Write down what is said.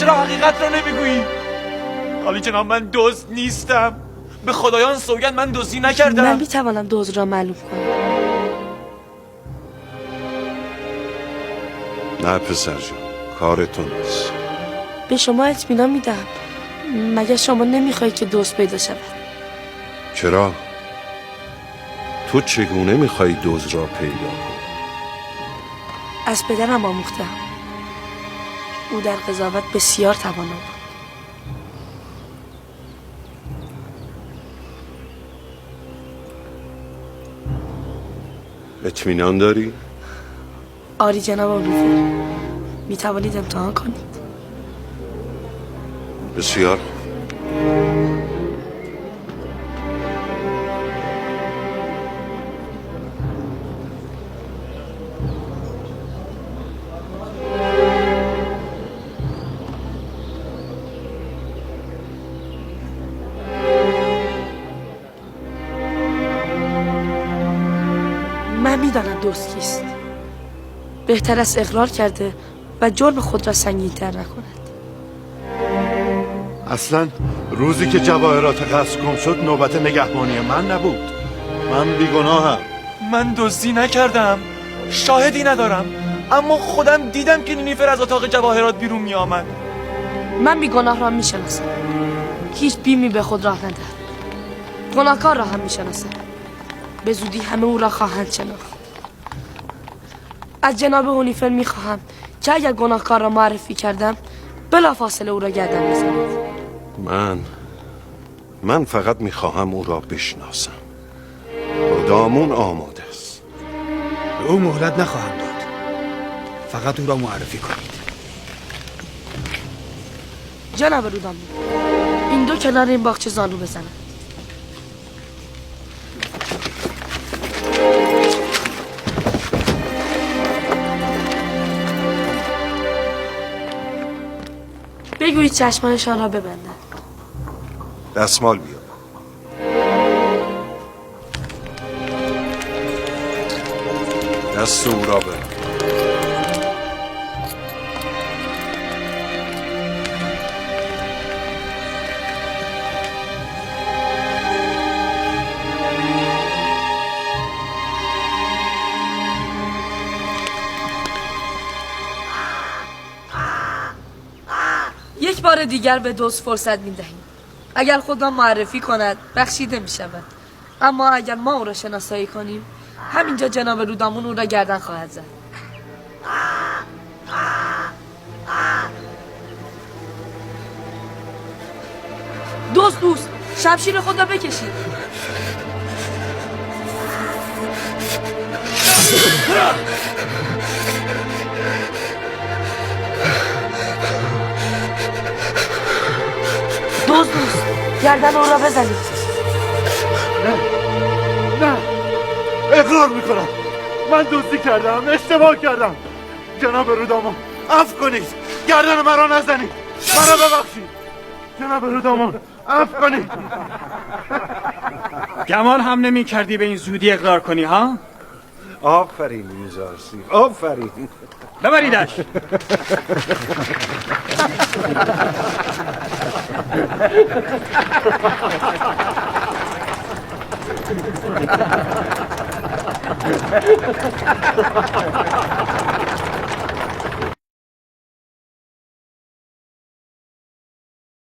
چرا حقیقت رو نمیگویی؟ عالی جناب من دزد نیستم، به خدایان سوگند من دزدی نکردم. من میتوانم دزد را معلوم کنم. نه پسر جان، کارتون نیست. به شما اطمینان میدم. مگر شما نمیخواهید که دزد پیدا شود؟ چرا؟ تو چگونه میخوایی دزد را پیدا کنی؟ از پدرم آموختم. او در قضاوت بسیار توانا بود. اطمینان داری؟ آری جناب آبیفر، می توانید امتحان کنید. بسیار. من میدانم دوست کیست. بهتر است اقرار کرده و جرم خود را سنگین‌تر نکند. اصلا روزی که جواهرات غصب گم شد نوبت نگهبانی من نبود. من بیگناهم. من دزدی نکردم، شاهدی ندارم، اما خودم دیدم که نیلوفر از اتاق جواهرات بیرون می آمد. من بیگناه را میشناسم. هیچ بیمی به خود راه ندهد. گناهکار را هم میشناسم. به زودی همه او را خواهند شناخت. از جناب هونیفر میخواهم که اگر گناهکار را معرفی کردم بلافاصله او را گردن بزنید. من فقط میخواهم او را بشناسم. رودامون آماده است. به او مهلت نخواهم داد. فقط او را معرفی کنید. جناب رودامون، این دو کنار این باغچه زانو بزنند. بگویید چشمانشان را ببندند. دستمال بیار. دست او را ببر. یک بار دیگر به دزد فرصت می‌دهیم. اگر خود را معرفی کند بخشیده می‌شود، اما اگر ما او را شناسایی کنیم همینجا جناب رودامون او را گردن خواهد زد. دوست شمشیر خود را بکشید. دوست گردن او را بزنید. نه اقرار میکنم من دزدی کردم، اشتباه کردم. جناب رودامون عفو کنید، گردن مرا نزنید، مرا ببخشید. جناب رودامون عفو کنید. گمان هم نمی کردی به این زودی اقرار کنی ها؟ آفرین میزارسی، آفرین. ببریدش.